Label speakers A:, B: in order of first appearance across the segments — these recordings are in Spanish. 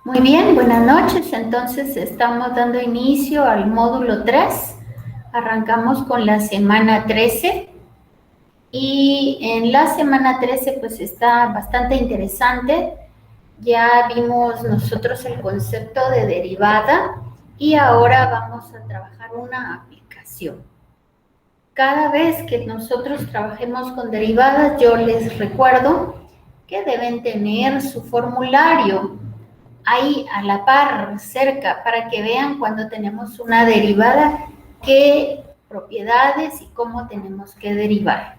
A: Muy bien, buenas noches. Entonces estamos dando inicio al módulo 3. Arrancamos con la semana 13 y en la semana 13 pues está bastante interesante. Ya vimos nosotros el concepto de derivada y ahora vamos a trabajar una aplicación. Cada vez que nosotros trabajemos con derivadas, yo les recuerdo que deben tener su formulario ahí a la par, cerca, para que vean cuando tenemos una derivada, qué propiedades y cómo tenemos que derivar.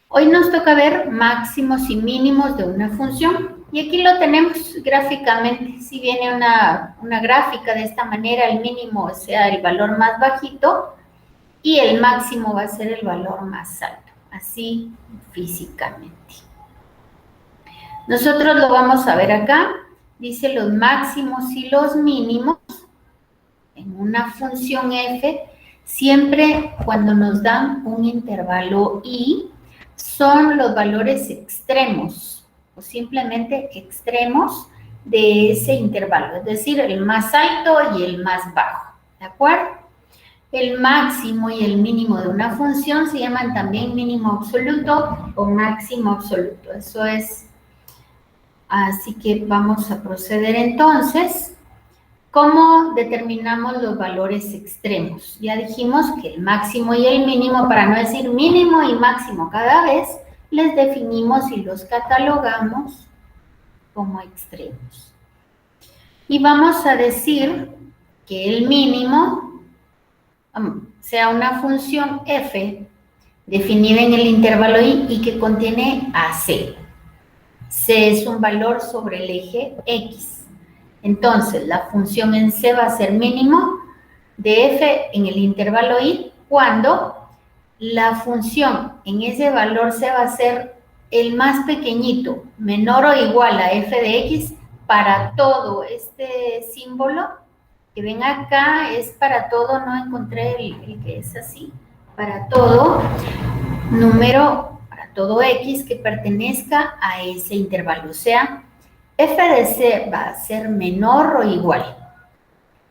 A: Hoy nos toca ver máximos y mínimos de una función. Y aquí lo tenemos gráficamente. Si viene una gráfica de esta manera, el mínimo sea el valor más bajito y el máximo va a ser el valor más alto. Así físicamente. Nosotros lo vamos a ver acá. Dice los máximos y los mínimos en una función f, siempre cuando nos dan un intervalo i, son los valores extremos o simplemente extremos de ese intervalo, es decir, el más alto y el más bajo, ¿de acuerdo? El máximo y el mínimo de una función se llaman también mínimo absoluto o máximo absoluto, eso es. Así que vamos a proceder entonces. ¿Cómo determinamos los valores extremos? Ya dijimos que el máximo y el mínimo, para no decir mínimo y máximo cada vez, les definimos y los catalogamos como extremos. Y vamos a decir que el mínimo sea una función f definida en el intervalo i y que contiene a c. C es un valor sobre el eje X. Entonces, la función en C va a ser mínimo de f en el intervalo i cuando la función en ese valor C va a ser el más pequeñito, menor o igual a f de x para todo este símbolo que ven acá, es para todo, no encontré el que es así, para todo número, para todo x que pertenezca a ese intervalo, o sea, f de c va a ser menor o igual.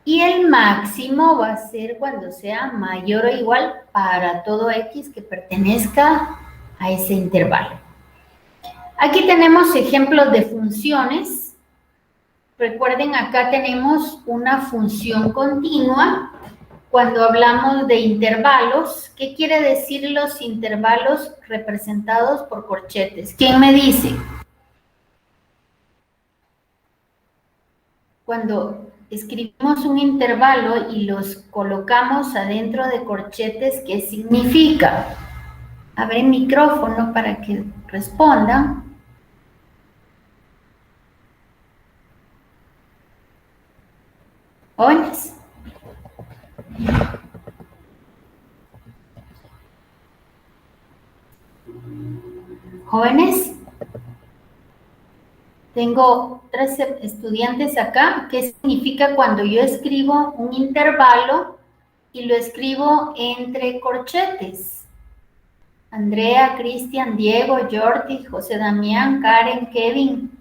A: Y el máximo va a ser cuando sea mayor o igual para todo x que pertenezca a ese intervalo. Aquí tenemos ejemplos de funciones. Recuerden, acá tenemos una función continua. Cuando hablamos de intervalos, ¿qué quiere decir los intervalos representados por corchetes? ¿Quién me dice? Cuando escribimos un intervalo y los colocamos adentro de corchetes, ¿qué significa? Abre el micrófono para que respondan. ¿Oyes? Jóvenes, tengo 13 estudiantes acá. ¿Qué significa cuando yo escribo un intervalo y lo escribo entre corchetes? Andrea, Cristian, Diego, Jordi, José Damián, Karen, Kevin,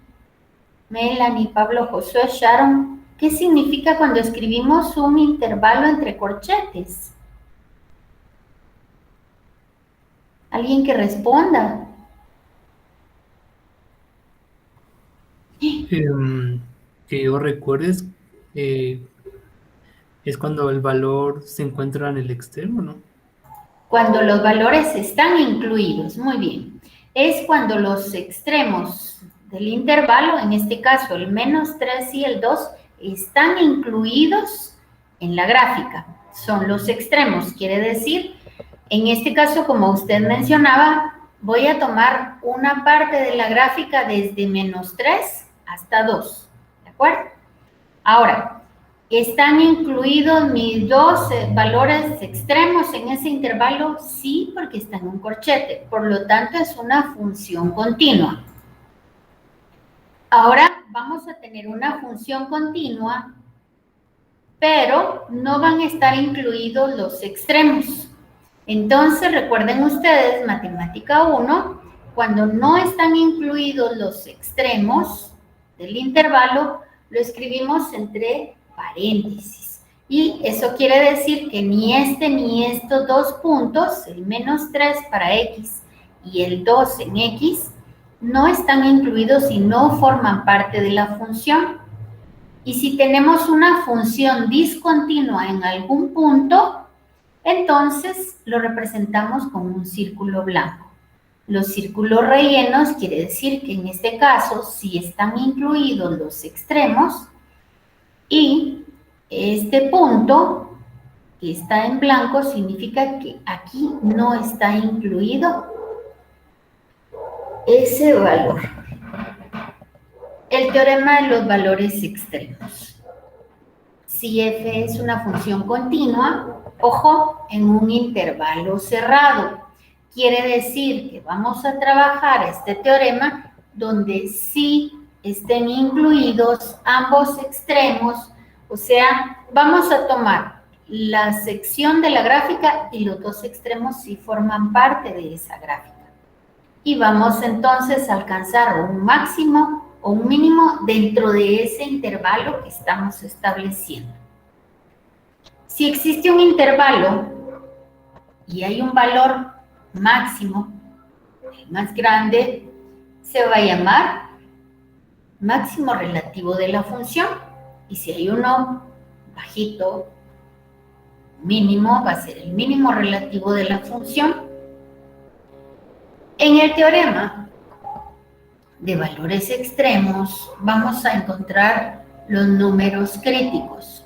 A: Melanie, Pablo, Josué, Sharon. ¿Qué significa cuando escribimos un intervalo entre corchetes? ¿Alguien que responda?
B: Que yo recuerdes, es cuando el valor se encuentra en el extremo, ¿no?
A: Cuando los valores están incluidos, muy bien. Es cuando los extremos del intervalo, en este caso el -3 y el 2, están incluidos en la gráfica. Son los extremos, quiere decir, en este caso, como usted mencionaba, voy a tomar una parte de la gráfica desde -3 hasta 2, ¿de acuerdo? Ahora, ¿están incluidos mis dos valores extremos en ese intervalo? Sí, porque está en un corchete. Por lo tanto, es una función continua. Ahora vamos a tener una función continua, pero no van a estar incluidos los extremos. Entonces, recuerden ustedes, matemática 1, cuando no están incluidos los extremos del intervalo lo escribimos entre paréntesis. Y eso quiere decir que ni este ni estos dos puntos, el menos 3 para x y el 2 en x, no están incluidos y no forman parte de la función. Y si tenemos una función discontinua en algún punto, entonces lo representamos con un círculo blanco. Los círculos rellenos quiere decir que en este caso sí están incluidos los extremos y este punto que está en blanco significa que aquí no está incluido ese valor. El teorema de los valores extremos. Si f es una función continua, ojo, en un intervalo cerrado. Quiere decir que vamos a trabajar este teorema donde sí estén incluidos ambos extremos, o sea, vamos a tomar la sección de la gráfica y los dos extremos sí forman parte de esa gráfica. Y vamos entonces a alcanzar un máximo o un mínimo dentro de ese intervalo que estamos estableciendo. Si existe un intervalo y hay un valor máximo, el más grande, se va a llamar máximo relativo de la función. Y si hay uno bajito, mínimo, va a ser el mínimo relativo de la función. En el teorema de valores extremos vamos a encontrar los números críticos.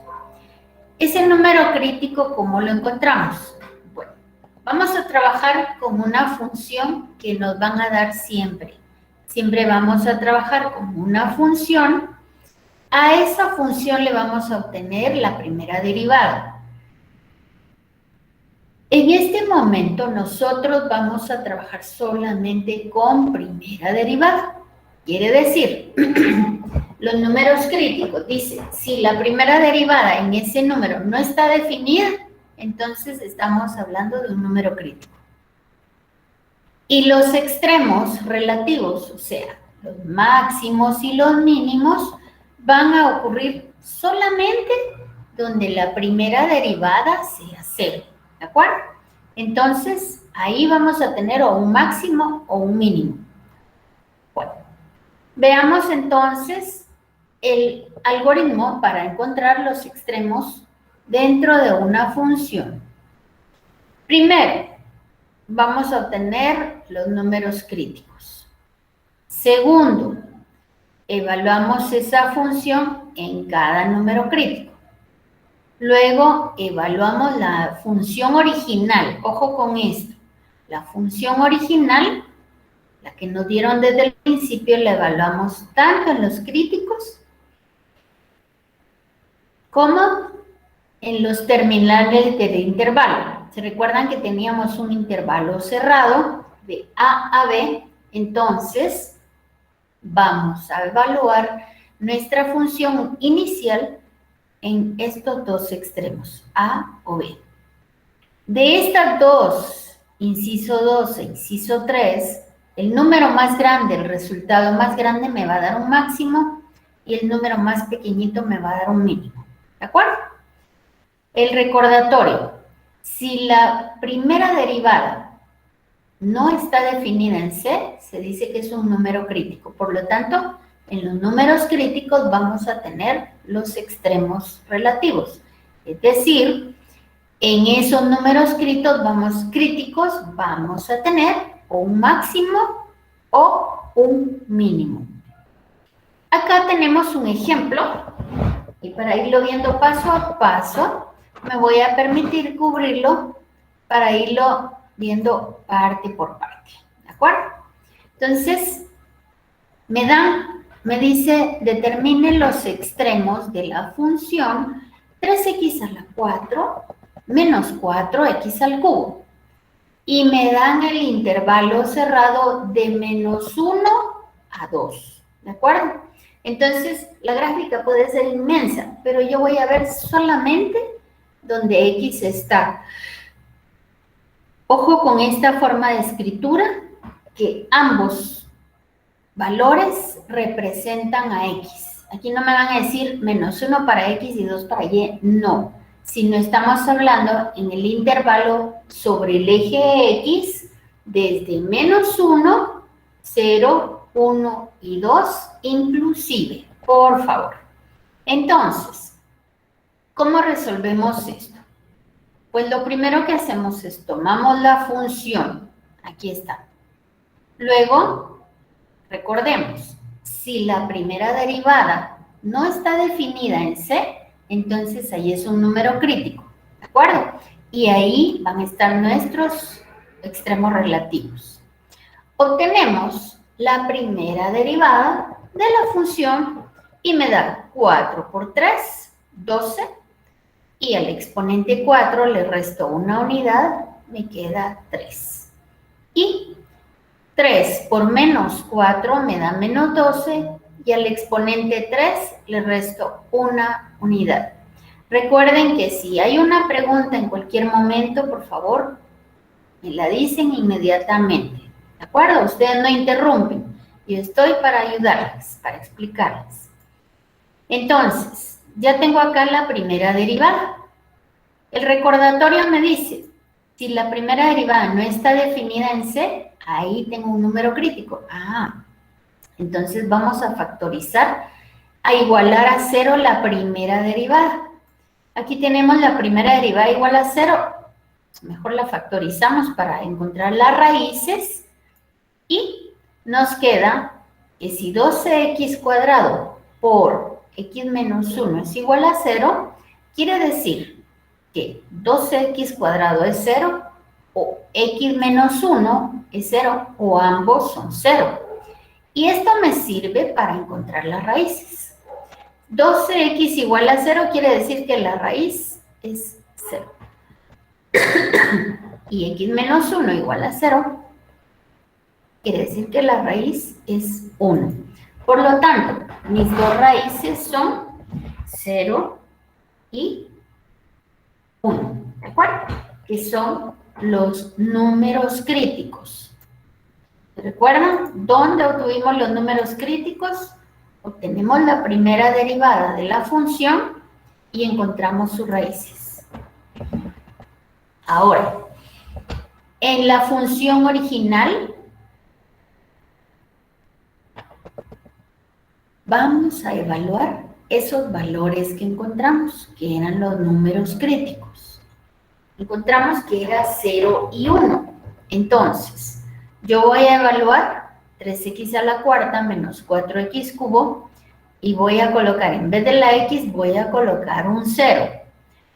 A: Ese número crítico, ¿cómo lo encontramos? Bueno, vamos a trabajar con una función que nos van a dar siempre. Siempre vamos a trabajar con una función. A esa función le vamos a obtener la primera derivada. En este momento nosotros vamos a trabajar solamente con primera derivada. Quiere decir, los números críticos, dice, si la primera derivada en ese número no está definida, entonces estamos hablando de un número crítico. Y los extremos relativos, o sea, los máximos y los mínimos, van a ocurrir solamente donde la primera derivada sea 0. ¿De acuerdo? Entonces, ahí vamos a tener o un máximo o un mínimo. Bueno, veamos entonces el algoritmo para encontrar los extremos dentro de una función. Primero, vamos a obtener los números críticos. Segundo, evaluamos esa función en cada número crítico. Luego evaluamos la función original. Ojo con esto. La función original, la que nos dieron desde el principio, la evaluamos tanto en los críticos como en los terminales del intervalo. ¿Se recuerdan que teníamos un intervalo cerrado de A a B? Entonces, vamos a evaluar nuestra función inicial en estos dos extremos, A o B. De estas dos, inciso 2 e inciso 3, el número más grande, el resultado más grande me va a dar un máximo y el número más pequeñito me va a dar un mínimo. ¿De acuerdo? El recordatorio. Si la primera derivada no está definida en C, se dice que es un número crítico. Por lo tanto, en los números críticos vamos a tener los extremos relativos. Es decir, en esos números críticos vamos a tener o un máximo o un mínimo. Acá tenemos un ejemplo y para irlo viendo paso a paso me voy a permitir cubrirlo para irlo viendo parte por parte. ¿De acuerdo? Entonces, me dice, determine los extremos de la función 3x a la 4 menos 4x al cubo. Y me dan el intervalo cerrado de menos 1 a 2. ¿De acuerdo? Entonces, la gráfica puede ser inmensa, pero yo voy a ver solamente donde x está. Ojo con esta forma de escritura, que ambos valores representan a X. Aquí no me van a decir -1 para X y 2 para Y, no. Sino estamos hablando en el intervalo sobre el eje X desde -1, 0, 1 y 2, inclusive, por favor. Entonces, ¿cómo resolvemos esto? Pues lo primero que hacemos es tomamos la función, aquí está. Luego, recordemos, si la primera derivada no está definida en C, entonces ahí es un número crítico, ¿de acuerdo? Y ahí van a estar nuestros extremos relativos. Obtenemos la primera derivada de la función y me da 4 por 3, 12, y al exponente 4 le resto una unidad, me queda 3. Y 3 por -4 me da -12 y al exponente 3 le resto una unidad. Recuerden que si hay una pregunta en cualquier momento, por favor, me la dicen inmediatamente. ¿De acuerdo? Ustedes no interrumpen. Yo estoy para ayudarles, para explicarles. Entonces, ya tengo acá la primera derivada. El recordatorio me dice, si la primera derivada no está definida en C, ahí tengo un número crítico. Entonces vamos a factorizar, a igualar a 0 la primera derivada. Aquí tenemos la primera derivada igual a 0. Mejor la factorizamos para encontrar las raíces. Y nos queda que si 12x cuadrado por x menos 1 es igual a 0, quiere decir que 12x cuadrado es 0 o x menos 1 es 0 o ambos son 0. Y esto me sirve para encontrar las raíces. 12x igual a 0 quiere decir que la raíz es 0. Y x menos 1 igual a 0 quiere decir que la raíz es 1. Por lo tanto, mis dos raíces son 0 y 1, ¿de acuerdo? Que son los números críticos. ¿Recuerdan dónde obtuvimos los números críticos? Obtenemos la primera derivada de la función y encontramos sus raíces. Ahora, en la función original, vamos a evaluar esos valores que encontramos, que eran los números críticos. Encontramos que era 0 y 1. Entonces, yo voy a evaluar 3x a la cuarta menos 4x cubo y voy a colocar, en vez de la x, voy a colocar un 0.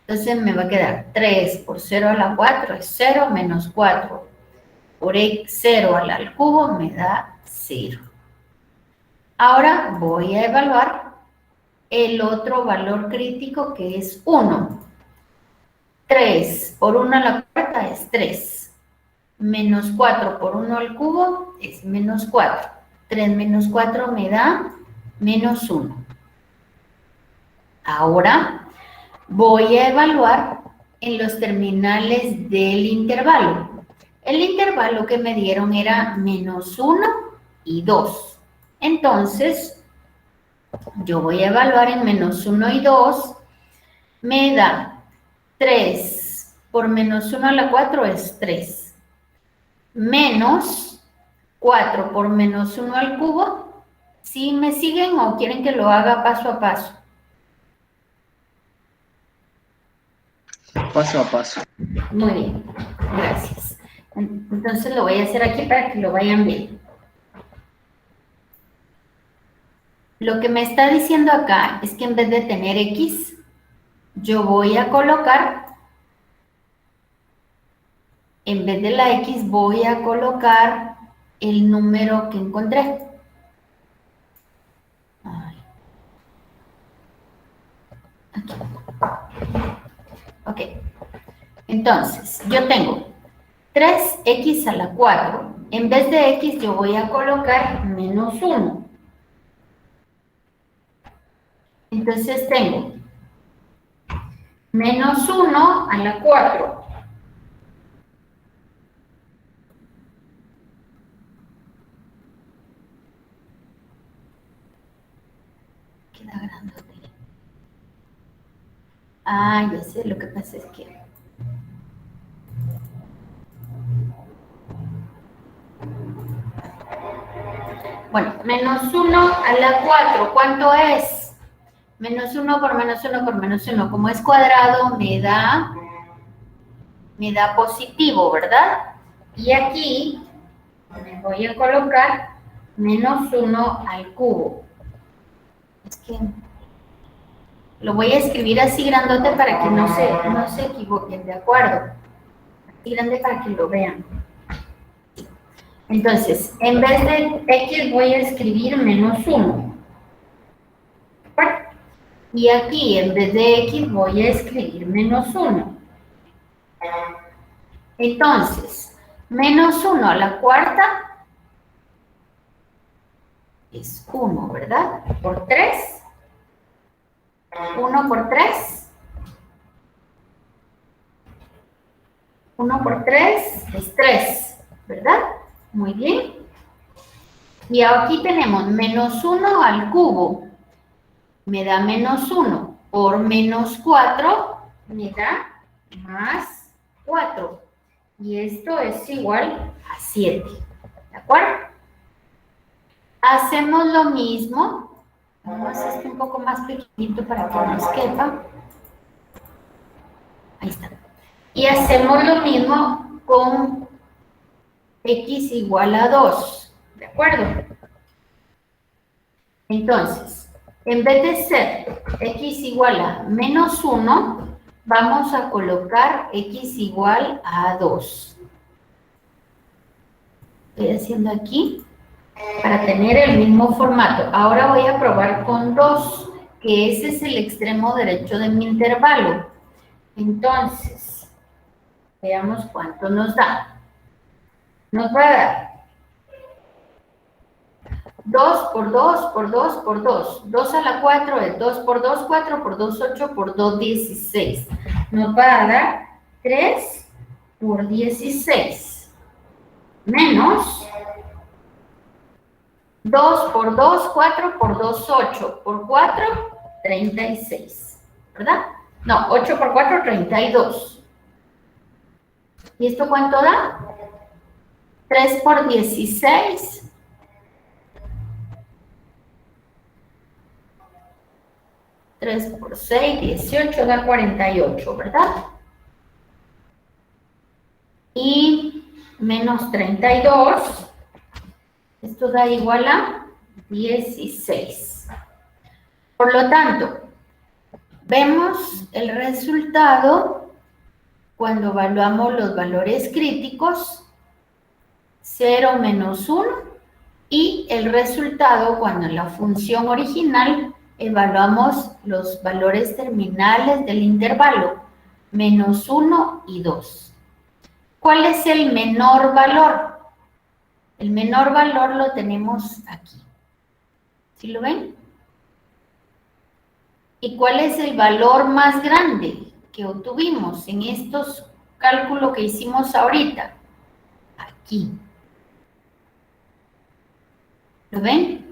A: Entonces me va a quedar 3 por 0 a la 4 es 0, menos 4 por 0 al cubo me da 0. Ahora voy a evaluar el otro valor crítico que es 1. 3 por 1 a la cuarta es 3. Menos 4 por 1 al cubo es menos 4. 3 menos 4 me da menos 1. Ahora voy a evaluar en los terminales del intervalo. El intervalo que me dieron era menos 1 y 2. Entonces, yo voy a evaluar en menos 1 y 2. Me da 3 por menos 1 a la 4 es 3. Menos 4 por menos 1 al cubo. ¿Sí me siguen o quieren que lo haga paso a paso?
C: Paso a paso.
A: Muy bien, gracias. Entonces lo voy a hacer aquí para que lo vayan viendo. Lo que me está diciendo acá es que en vez de tener x, yo voy a colocar, en vez de la x, voy a colocar el número que encontré. Aquí. Ok. Entonces, yo tengo 3x a la 4. En vez de x, yo voy a colocar menos 1. Entonces tengo menos 1 a la 4. queda grandote. Ah, ya sé, lo que pasa es que... Bueno, menos 1 a la 4, ¿cuánto es? Menos 1 por menos 1 por menos 1. Como es cuadrado, me da positivo, ¿verdad? Y aquí me voy a colocar menos 1 al cubo. Es que lo voy a escribir así grandote para que no se equivoquen, ¿de acuerdo? Así grande para que lo vean. Entonces, en vez de x voy a escribir menos 1. ¿De acuerdo? Y aquí, en vez de x, voy a escribir menos 1. Entonces, menos 1 a la cuarta es 1, ¿verdad? Por 3. 1 por 3. 1 por 3 es 3, ¿verdad? Muy bien. Y aquí tenemos menos 1 al cubo. Me da menos 1 por menos 4, me da más 4. Y esto es igual a 7. ¿De acuerdo? Hacemos lo mismo. Vamos a hacer un poco más pequeñito para que nos quepa. Ahí está. Y hacemos lo mismo con x igual a 2. ¿De acuerdo? Entonces, en vez de ser x igual a menos 1, vamos a colocar x igual a 2. Estoy haciendo aquí para tener el mismo formato. Ahora voy a probar con 2, que ese es el extremo derecho de mi intervalo. Entonces, veamos cuánto nos da. Nos va a dar 2 por 2 por 2 por 2. 2 a la 4 es 2 por 2, 4 por 2, 8 por 2, 16. Nos va a dar 3 por 16. Menos 2 por 2, 4 por 2, 8 por 4, 36. ¿Verdad? No, 8 por 4, 32. ¿Y esto cuánto da? 3 por 16. 3 por 6, 18, da 48, ¿verdad? Y menos 32, esto da igual a 16. Por lo tanto, vemos el resultado cuando evaluamos los valores críticos, 0 menos 1, y el resultado cuando en la función original evaluamos los valores terminales del intervalo, menos 1 y 2. ¿Cuál es el menor valor? El menor valor lo tenemos aquí. ¿Sí lo ven? ¿Y cuál es el valor más grande que obtuvimos en estos cálculos que hicimos ahorita? Aquí. ¿Lo ven?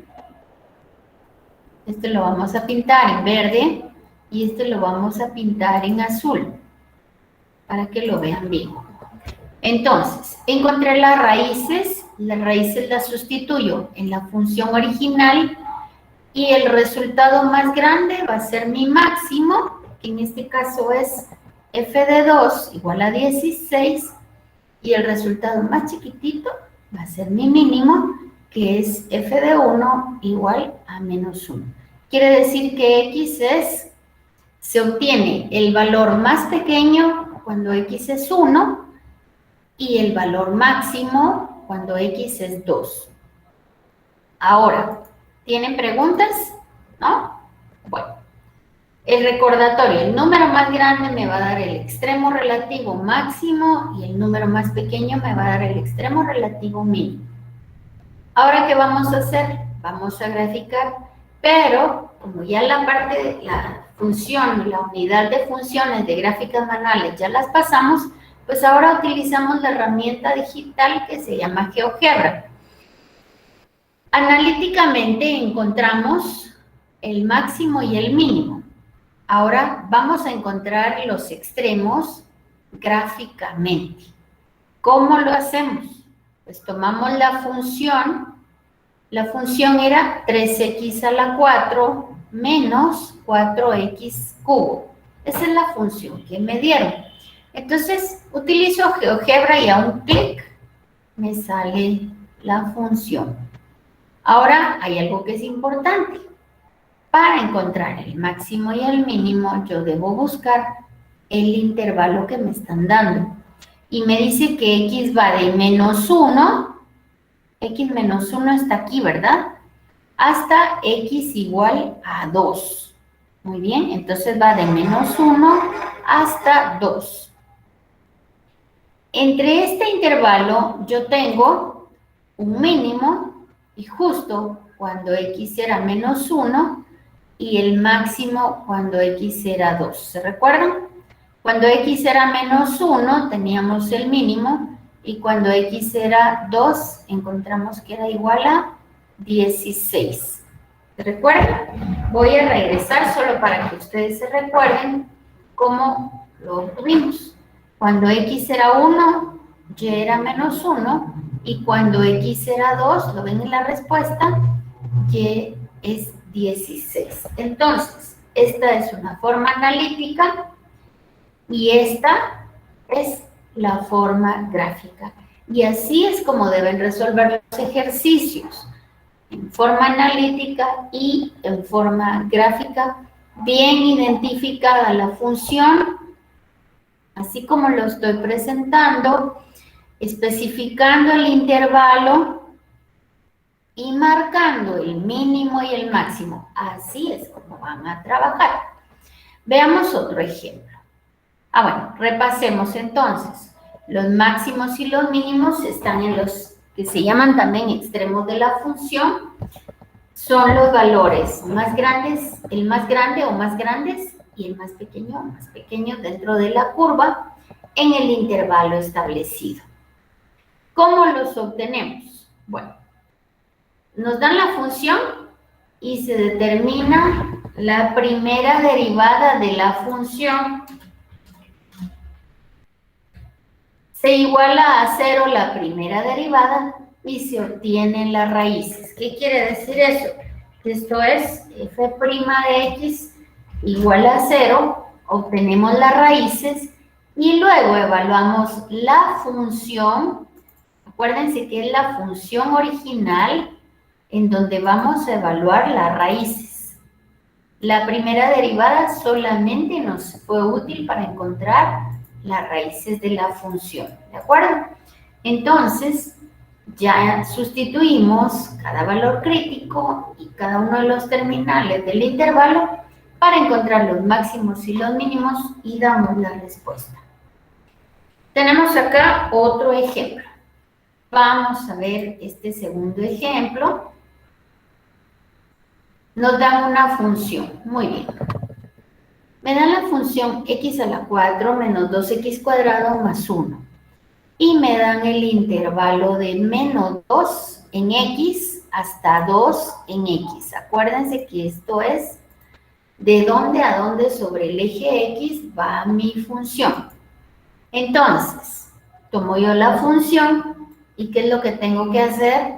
A: Este lo vamos a pintar en verde y este lo vamos a pintar en azul para que lo vean bien. Entonces, encontré las raíces las sustituyo en la función original y el resultado más grande va a ser mi máximo, que en este caso es f de 2 igual a 16, y el resultado más chiquitito va a ser mi mínimo, que es f de 1 igual a menos 1. Quiere decir que x se obtiene el valor más pequeño cuando x es 1 y el valor máximo cuando x es 2. Ahora, ¿tienen preguntas? ¿No? Bueno, el recordatorio, el número más grande me va a dar el extremo relativo máximo y el número más pequeño me va a dar el extremo relativo mínimo. Ahora, ¿qué vamos a hacer? Vamos a graficar, pero como ya la parte de la función, la unidad de funciones de gráficas manuales ya las pasamos, pues ahora utilizamos la herramienta digital que se llama GeoGebra. Analíticamente encontramos el máximo y el mínimo. Ahora vamos a encontrar los extremos gráficamente. ¿Cómo lo hacemos? Pues tomamos la función era 3x a la 4 menos 4x cubo. Esa es la función que me dieron. Entonces, utilizo GeoGebra y a un clic me sale la función. Ahora, hay algo que es importante. Para encontrar el máximo y el mínimo, yo debo buscar el intervalo que me están dando. Y me dice que x va de menos 1, x menos 1 está aquí, ¿verdad? Hasta x igual a 2. Muy bien, entonces va de menos 1 hasta 2. Entre este intervalo yo tengo un mínimo y justo cuando x era menos 1 y el máximo cuando x era 2. ¿Se recuerdan? Cuando x era menos 1 teníamos el mínimo y cuando x era 2 encontramos que era igual a 16. ¿Se recuerdan? Voy a regresar solo para que ustedes se recuerden cómo lo obtuvimos. Cuando x era 1, y era menos 1, y cuando x era 2, lo ven en la respuesta, y es 16. Entonces, esta es una forma analítica y esta es la forma gráfica. Y así es como deben resolver los ejercicios, en forma analítica y en forma gráfica, bien identificada la función, así como lo estoy presentando, especificando el intervalo y marcando el mínimo y el máximo. Así es como van a trabajar. Veamos otro ejemplo. Bueno, repasemos entonces. Los máximos y los mínimos están en los que se llaman también extremos de la función. Son los valores más grandes, el más grande o más grandes, y el más pequeño dentro de la curva en el intervalo establecido. ¿Cómo los obtenemos? Bueno, nos dan la función y se determina la primera derivada de la función. Se iguala a 0 la primera derivada y se obtienen las raíces. ¿Qué quiere decir eso? Esto es f' de x igual a 0, obtenemos las raíces y luego evaluamos la función. Acuérdense que es la función original en donde vamos a evaluar las raíces. La primera derivada solamente nos fue útil para encontrar las raíces de la función, ¿de acuerdo? Entonces, ya sustituimos cada valor crítico y cada uno de los terminales del intervalo para encontrar los máximos y los mínimos y damos la respuesta. Tenemos acá otro ejemplo. Vamos a ver este segundo ejemplo. Nos dan una función. Muy bien. Me dan la función x a la 4 menos 2x cuadrado más 1. Y me dan el intervalo de menos 2 en x hasta 2 en x. Acuérdense que esto es de dónde a dónde sobre el eje x va mi función. Entonces, tomo yo la función y ¿qué es lo que tengo que hacer?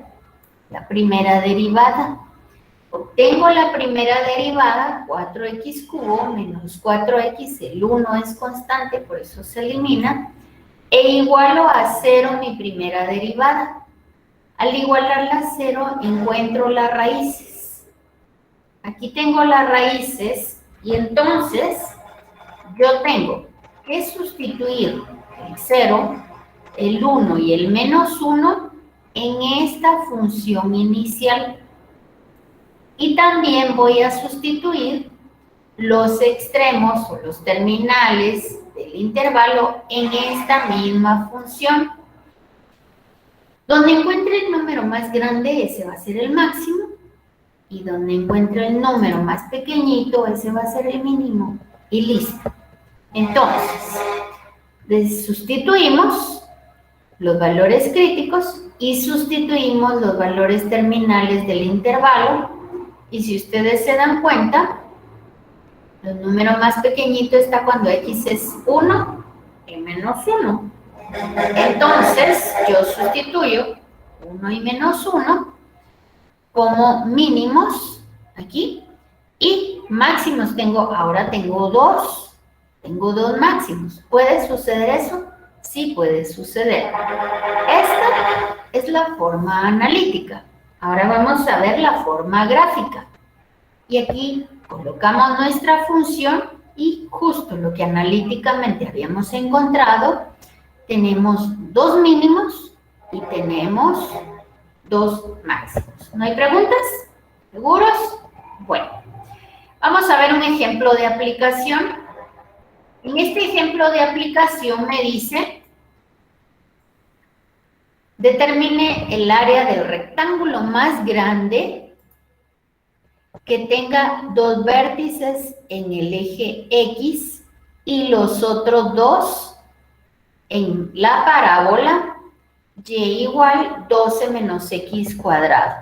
A: La primera derivada. Obtengo la primera derivada, 4x cubo menos 4x, el 1 es constante, por eso se elimina, e igualo a 0 mi primera derivada. Al igualarla a 0, encuentro las raíces. Aquí tengo las raíces y entonces yo tengo que sustituir el 0, el 1 y el menos 1 en esta función inicial. Y también voy a sustituir los extremos o los terminales del intervalo en esta misma función. Donde encuentre el número más grande, ese va a ser el máximo. Y donde encuentre el número más pequeñito, ese va a ser el mínimo. Y listo. Entonces, sustituimos los valores críticos y sustituimos los valores terminales del intervalo Y si ustedes se dan cuenta, el número más pequeñito está cuando x es 1 y menos 1. Entonces, yo sustituyo 1 y menos 1 como mínimos aquí y máximos ahora tengo 2. Tengo 2 máximos. ¿Puede suceder eso? Sí puede suceder. Esta es la forma analítica. Ahora vamos a ver la forma gráfica. Y aquí colocamos nuestra función y justo lo que analíticamente habíamos encontrado, tenemos 2 mínimos y tenemos 2 máximos. ¿No hay preguntas? ¿Seguros? Bueno, vamos a ver un ejemplo de aplicación. En este ejemplo de aplicación me dice, determine el área del rectángulo más grande que tenga 2 vértices en el eje X y los otros 2 en la parábola y igual 12 menos x cuadrado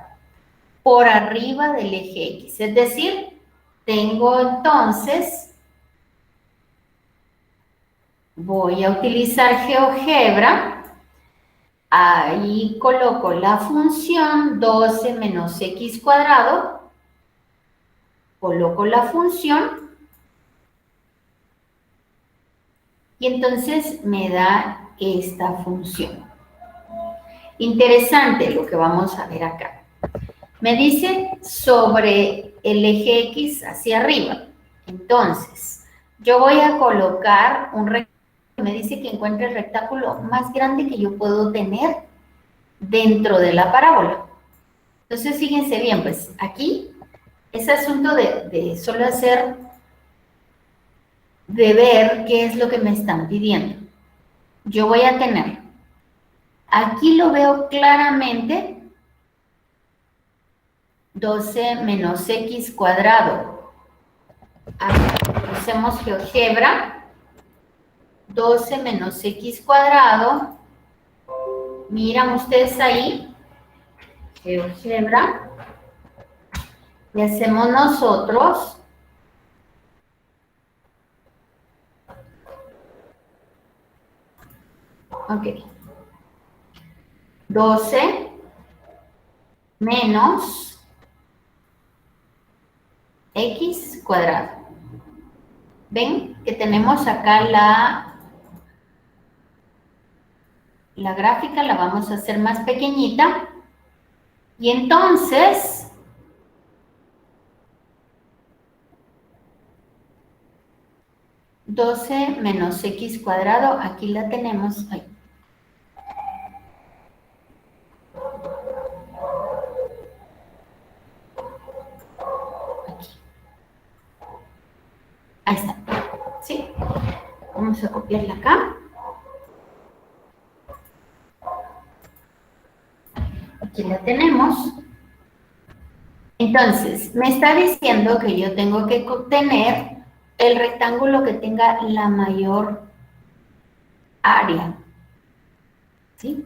A: por arriba del eje X. Es decir, tengo entonces, voy a utilizar GeoGebra, ahí coloco la función 12 menos x cuadrado, coloco la función y entonces me da esta función. Interesante lo que vamos a ver acá. Me dice sobre el eje X hacia arriba. Entonces, yo voy a colocar un rectángulo. Me dice que encuentre el rectángulo más grande que yo puedo tener dentro de la parábola. Entonces, fíjense bien, pues aquí es asunto de solo hacer, de ver qué es lo que me están pidiendo. Yo voy a tener, aquí lo veo claramente, 12 menos x cuadrado. Hacemos GeoGebra. 12 menos x cuadrado. Miran ustedes ahí. GeoGebra. Y hacemos nosotros. Ok. 12 menos x cuadrado. ¿Ven que tenemos acá la gráfica? La vamos a hacer más pequeñita. Y entonces, $12 menos x cuadrado, aquí la tenemos. Ahí. Aquí. Ahí está. ¿Sí? Vamos a copiarla acá. Aquí la tenemos. Entonces, me está diciendo que yo tengo que obtener el rectángulo que tenga la mayor área. ¿Sí?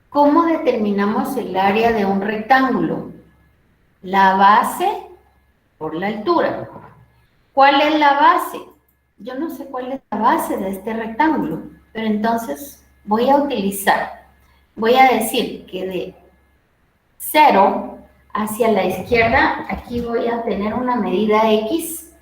A: ¿Cómo determinamos el área de un rectángulo? La base por la altura. ¿Cuál es la base? Yo no sé cuál es la base de este rectángulo, pero entonces voy a decir que de 0 hacia la izquierda, aquí voy a tener una medida X,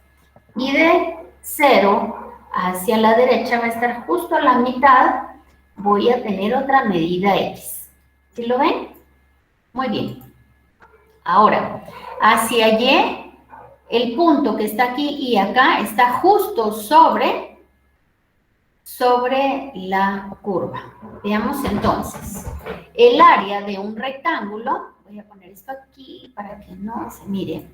A: y de 0 hacia la derecha va a estar justo a la mitad, voy a tener otra medida X. ¿Sí lo ven? Muy bien. Ahora, hacia Y, el punto que está aquí y acá está justo sobre la curva. Veamos entonces, el área de un rectángulo, voy a poner esto aquí para que no se mire.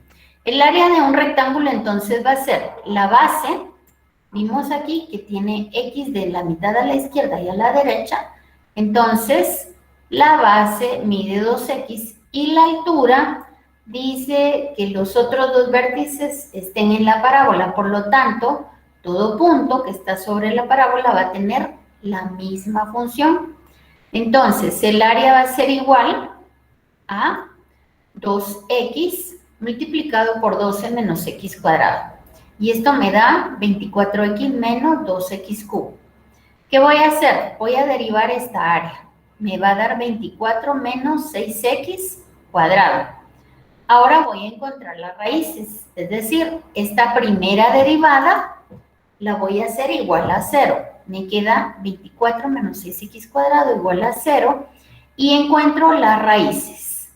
A: El área de un rectángulo entonces va a ser la base, vimos aquí que tiene X de la mitad a la izquierda y a la derecha, entonces la base mide 2X y la altura dice que los otros 2 vértices estén en la parábola, por lo tanto, todo punto que está sobre la parábola va a tener la misma función. Entonces, el área va a ser igual a 2x multiplicado por 12 menos x cuadrado. Y esto me da 24x menos 2x cubo. ¿Qué voy a hacer? Voy a derivar esta área. Me va a dar 24 menos 6x cuadrado. Ahora voy a encontrar las raíces. Es decir, esta primera derivada la voy a hacer igual a 0. Me queda 24 menos 6x cuadrado igual a 0. Y encuentro las raíces.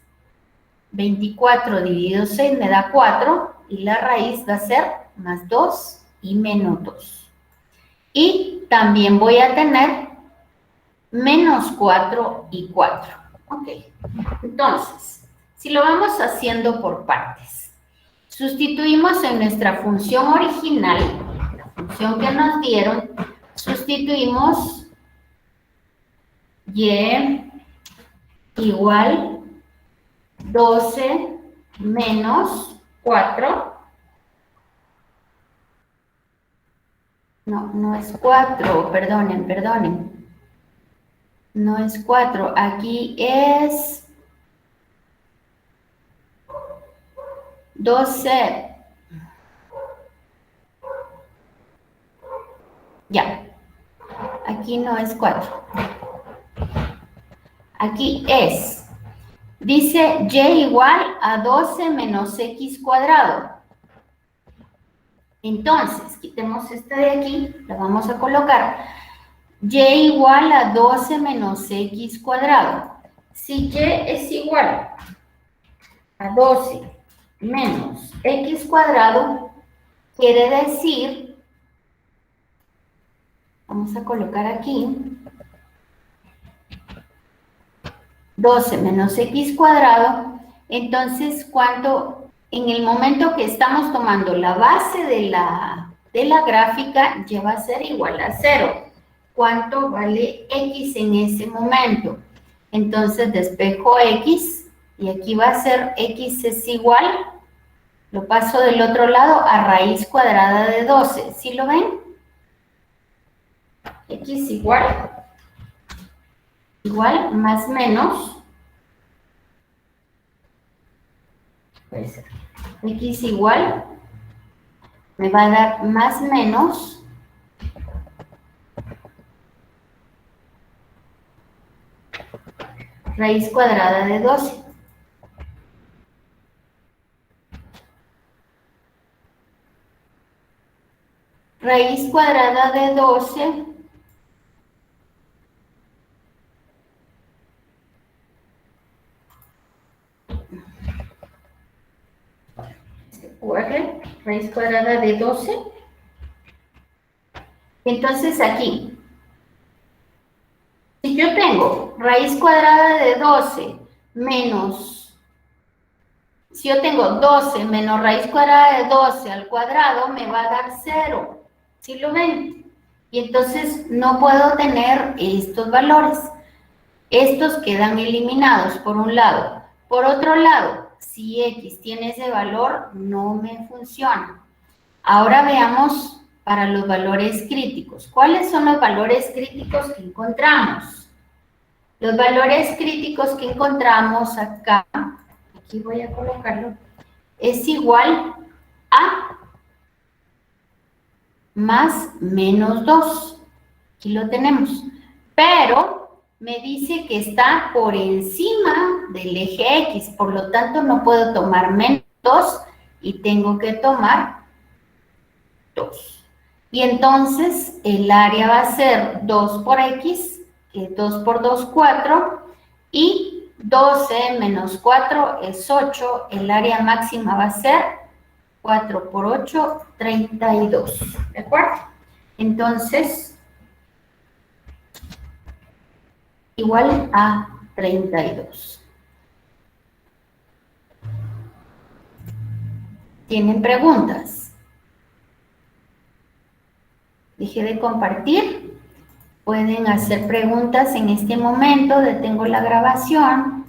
A: 24 dividido 6 me da 4. Y la raíz va a ser más 2 y menos 2. Y también voy a tener menos 4 y 4. Ok. Entonces, si lo vamos haciendo por partes, sustituimos en nuestra función original, la función que nos dieron, sustituimos y igual 12 menos 4. No es 4, perdonen. No es 4, aquí es 12. Ya, aquí no es 4. Aquí es, dice y igual a 12 menos x cuadrado. Entonces, quitemos esta de aquí, la vamos a colocar. Y igual a 12 menos x cuadrado. Si y es igual a 12 menos x cuadrado, quiere decir, vamos a colocar aquí, 12 menos x cuadrado, entonces, ¿cuánto? En el momento que estamos tomando la base de la gráfica, ya va a ser igual a 0. ¿Cuánto vale x en ese momento? Entonces, despejo x, y aquí va a ser x es igual, lo paso del otro lado, a raíz cuadrada de 12. ¿Sí lo ven? X igual más menos, puede ser, x igual, me va a dar más menos raíz cuadrada de 12. Raíz cuadrada de 12 raíz cuadrada de 12. Entonces aquí, si yo tengo raíz cuadrada de 12 menos, si yo tengo 12 menos raíz cuadrada de 12 al cuadrado, me va a dar 0. ¿Sí lo ven? Y entonces no puedo tener estos valores. Estos quedan eliminados por un lado. Por otro lado, si x tiene ese valor, no me funciona. Ahora veamos para los valores críticos. ¿Cuáles son los valores críticos que encontramos? Los valores críticos que encontramos acá, aquí voy a colocarlo, es igual a más menos 2. Aquí lo tenemos. Pero me dice que está por encima del eje X, por lo tanto no puedo tomar menos 2 y tengo que tomar 2. Y entonces el área va a ser 2 por X, que 2 por 2, 4, y 12 menos 4 es 8, el área máxima va a ser 4 por 8, 32, ¿de acuerdo? Entonces, igual a 32. ¿Tienen preguntas? Dejé de compartir. Pueden hacer preguntas en este momento. Detengo la grabación.